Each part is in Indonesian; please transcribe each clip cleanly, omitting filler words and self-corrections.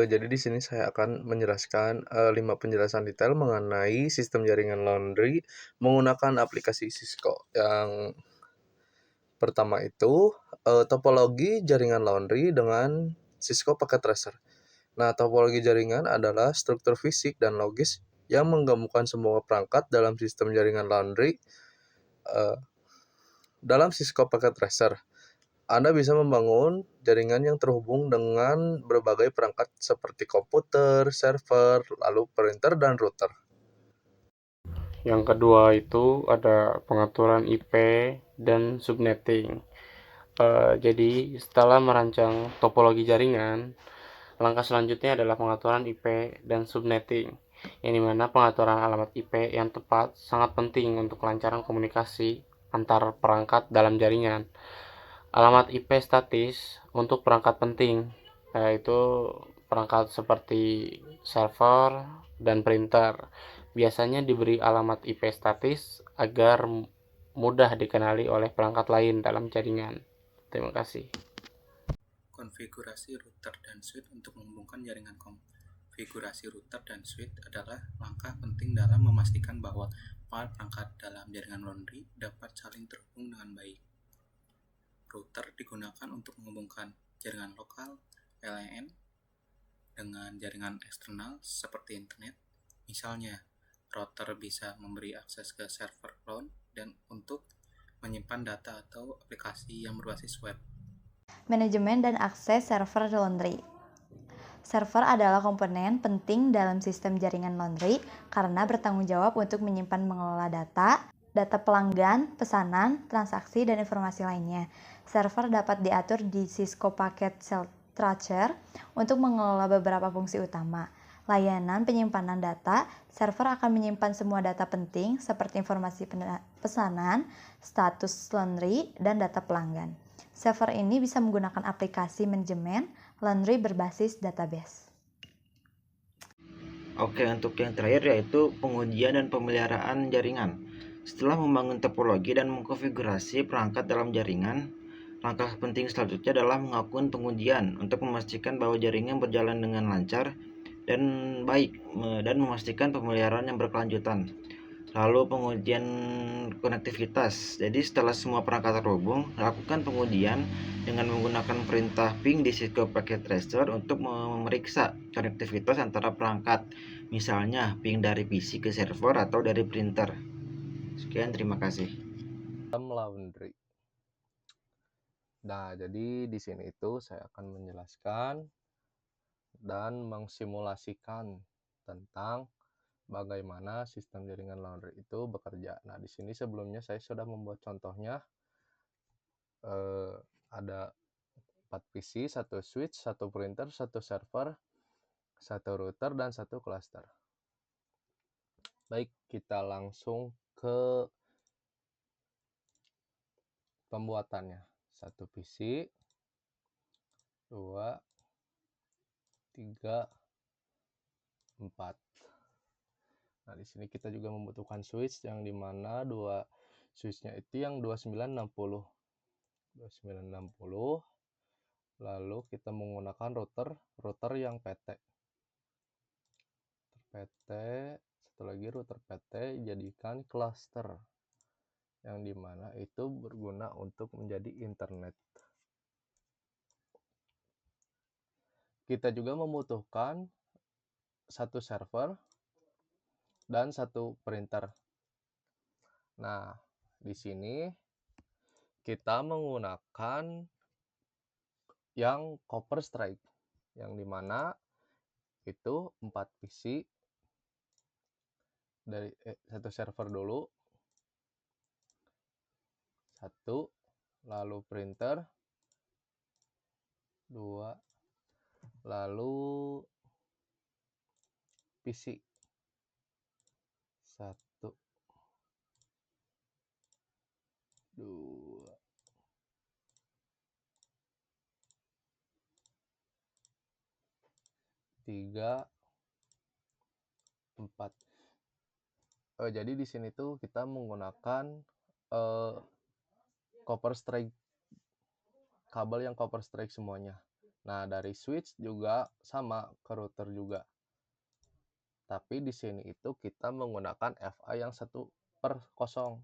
Jadi di sini saya akan menjelaskan 5 penjelasan detail mengenai sistem jaringan laundry menggunakan aplikasi Cisco. Yang pertama itu topologi jaringan laundry dengan Cisco Packet Tracer. Nah, topologi jaringan adalah struktur fisik dan logis yang menggabungkan semua perangkat dalam sistem jaringan laundry. Eh, Dalam Cisco Packet Tracer, Anda bisa membangun jaringan yang terhubung dengan berbagai perangkat seperti komputer, server, lalu printer, dan router. Yang kedua itu ada pengaturan IP dan subnetting. Jadi setelah merancang topologi jaringan, langkah selanjutnya adalah pengaturan IP dan subnetting, yang dimana pengaturan alamat IP yang tepat sangat penting untuk kelancaran komunikasi antar perangkat dalam jaringan. Alamat IP statis untuk perangkat penting, yaitu perangkat seperti server dan printer. Biasanya diberi alamat IP statis agar mudah dikenali oleh perangkat lain dalam jaringan. Terima kasih. Konfigurasi router dan switch untuk menghubungkan jaringan. Konfigurasi router dan switch adalah langkah penting dalam memastikan bahwa perangkat dalam jaringan laundry dapat saling terhubung dengan baik. Router digunakan untuk menghubungkan jaringan lokal (LAN) dengan jaringan eksternal seperti internet. Misalnya, router bisa memberi akses ke server cloud dan untuk menyimpan data atau aplikasi yang berbasis web. Manajemen dan akses server laundry. Server adalah komponen penting dalam sistem jaringan laundry karena bertanggung jawab untuk menyimpan mengelola data pelanggan, pesanan, transaksi, dan informasi lainnya. Server dapat diatur di Cisco Packet Tracer untuk mengelola beberapa fungsi utama. Layanan penyimpanan data, server akan menyimpan semua data penting seperti informasi pesanan, status laundry, dan data pelanggan. Server ini bisa menggunakan aplikasi manajemen laundry berbasis database. Oke, untuk yang terakhir yaitu pengujian dan pemeliharaan jaringan. Setelah membangun topologi dan mengkonfigurasi perangkat dalam jaringan, langkah penting selanjutnya adalah melakukan pengujian untuk memastikan bahwa jaringan berjalan dengan lancar dan baik dan memastikan pemeliharaan yang berkelanjutan. Lalu pengujian konektivitas. Jadi setelah semua perangkat terhubung, lakukan pengujian dengan menggunakan perintah ping di Cisco Packet Tracer untuk memeriksa konektivitas antara perangkat. Misalnya ping dari PC ke server atau dari printer. Sekian, terima kasih. Sistem laundry. Nah, jadi di sini itu saya akan menjelaskan dan mengsimulasikan tentang bagaimana sistem jaringan laundry itu bekerja. Nah, di sini sebelumnya saya sudah membuat contohnya. Ada 4 PC, 1 switch, 1 printer, 1 server, 1 router, dan 1 cluster. Baik, kita langsung ke pembuatannya. 1 PC, 2, 3, 4. Nah, di sini kita juga membutuhkan switch yang dimana dua switchnya itu yang 2960. 2960. Lalu kita menggunakan router yang PT. PT, satu lagi router PT jadikan cluster yang dimana itu berguna untuk menjadi internet. Kita juga membutuhkan 1 server dan 1 printer. Nah, di sini kita menggunakan yang copper strike, yang dimana itu 4 PC dari 1 server dulu, 1, lalu printer 2, lalu PC 1, 2, 3, 4. Jadi di sini tuh kita menggunakan copper strike, kabel yang copper strike semuanya. Nah, dari switch juga sama ke router juga. Tapi di sini itu kita menggunakan FA yang 1/0.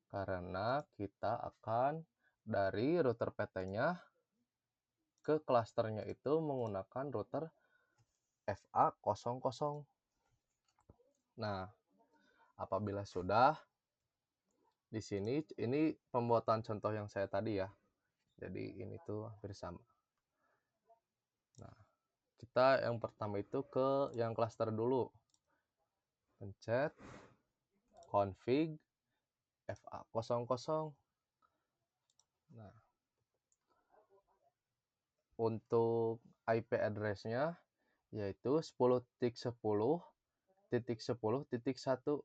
Karena kita akan dari router PT-nya ke klasternya itu menggunakan router FA00. Nah, apabila sudah di sini ini pembuatan contoh yang saya tadi ya. Jadi ini tuh hampir sama. Nah, kita yang pertama itu ke yang klaster dulu. Pencet config FA00. Nah, untuk IP address-nya yaitu 10.10.10.1.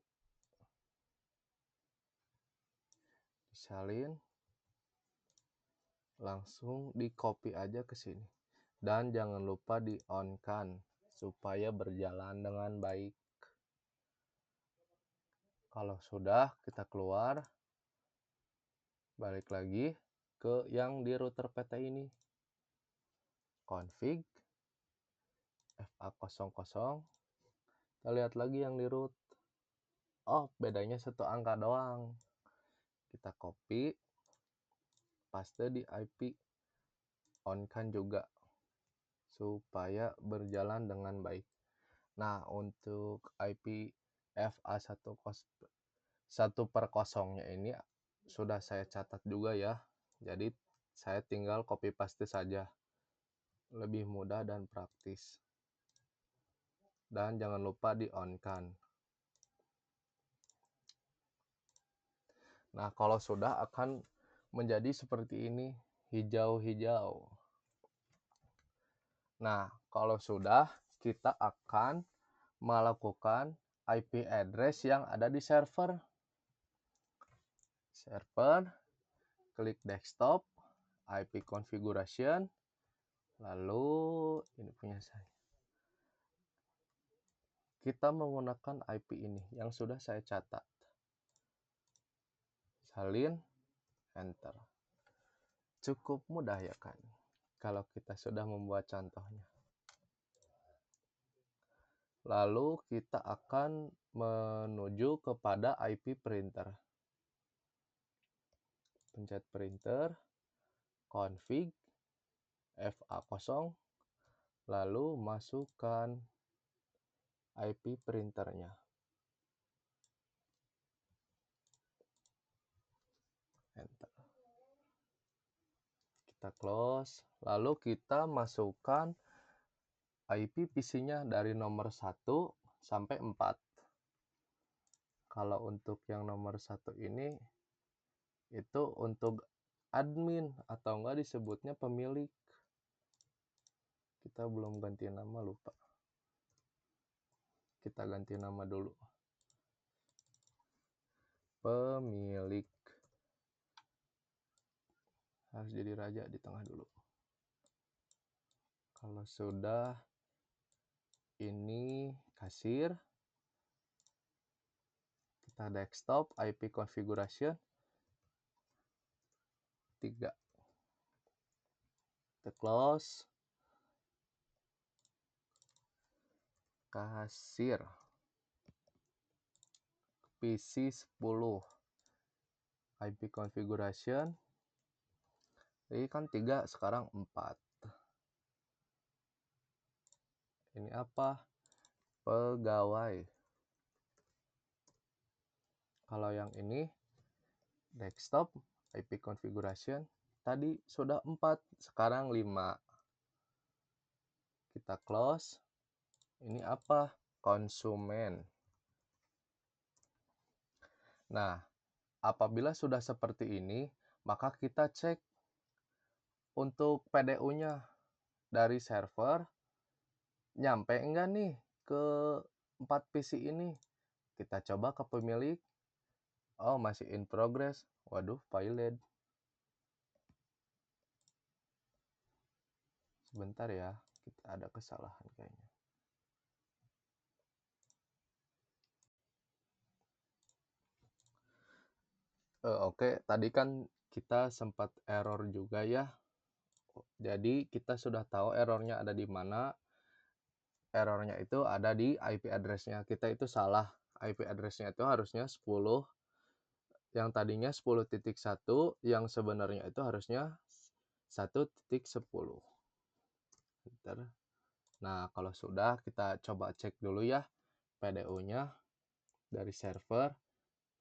Disalin, langsung di copy aja ke sini. Dan jangan lupa di on-kan supaya berjalan dengan baik. Kalau sudah, kita keluar, balik lagi ke yang di router PT ini. Config FA00. Kita lihat lagi yang di root. Oh, bedanya 1 angka doang. Kita copy, paste di IP, on-kan juga supaya berjalan dengan baik. Nah, untuk IP FA1/0-nya ini sudah saya catat juga ya. Jadi saya tinggal copy paste saja. Lebih mudah dan praktis. Dan jangan lupa di on-kan. Nah, kalau sudah akan menjadi seperti ini, hijau-hijau. Nah, kalau sudah, kita akan melakukan IP address yang ada di server. Server, klik desktop, IP configuration, lalu ini punya saya. Kita menggunakan IP ini yang sudah saya catat. Salin, enter. Cukup mudah ya kan, kalau kita sudah membuat contohnya. Lalu kita akan menuju kepada IP printer. Pencet printer, config, FA0, lalu masukkan IP printernya. Enter. Kita close, lalu kita masukkan IP PC-nya dari nomor 1 sampai 4. Kalau untuk yang nomor 1 ini, itu untuk admin atau enggak disebutnya pemilik. Kita belum ganti nama, lupa. Kita ganti nama dulu. Pemilik. Harus jadi raja di tengah dulu. Kalau sudah, ini kasir. Kita desktop, IP configuration 3. Kita close. Kasir. PC 10. IP configuration. Ini kan 3, sekarang 4. Ini apa? Pegawai. Kalau yang ini desktop, IP configuration, tadi sudah 4, sekarang 5. Kita close. Ini apa? Konsumen. Nah, apabila sudah seperti ini, maka kita cek untuk PDU-nya dari server, nyampe enggak nih ke 4 PC ini. Kita coba ke pemilik. Oh, masih in progress. Waduh, failed. Sebentar ya, kita ada kesalahan kayaknya. Oke, tadi kan kita sempat error juga ya Jadi kita sudah tahu errornya ada di mana. Errornya itu ada di IP address-nya. Kita itu salah. IP address-nya itu harusnya 10, yang tadinya 10.1, yang sebenarnya itu harusnya 1.10. Bentar. Nah, kalau sudah, kita coba cek dulu ya PDU-nya dari server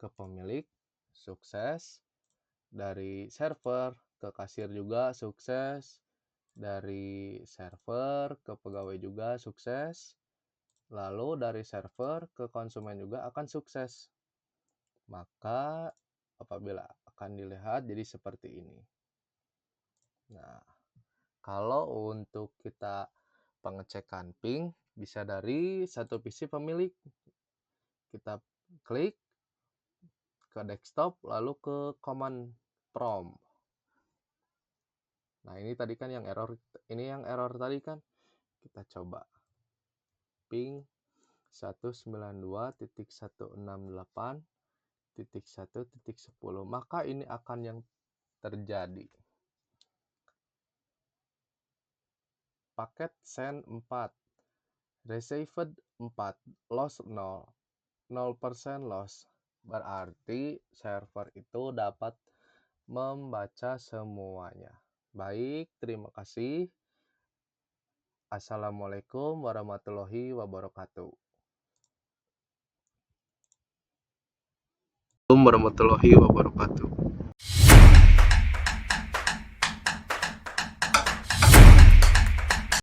ke pemilik, sukses. Dari server ke kasir juga sukses. Dari server ke pegawai juga sukses. Lalu dari server ke konsumen juga akan sukses. Maka apabila akan dilihat jadi seperti ini. Nah, kalau untuk kita pengecekan ping bisa dari satu PC pemilik. Kita klik ke desktop lalu ke command prompt. Nah, ini tadi kan yang error, ini yang error tadi kan. Kita coba ping 192.168.1.10, maka ini akan yang terjadi. Paket send 4, received 4, loss 0, 0% loss. Berarti server itu dapat membaca semuanya. Baik, terima kasih. Assalamualaikum warahmatullahi wabarakatuh. Warahmatullahi wabarakatuh.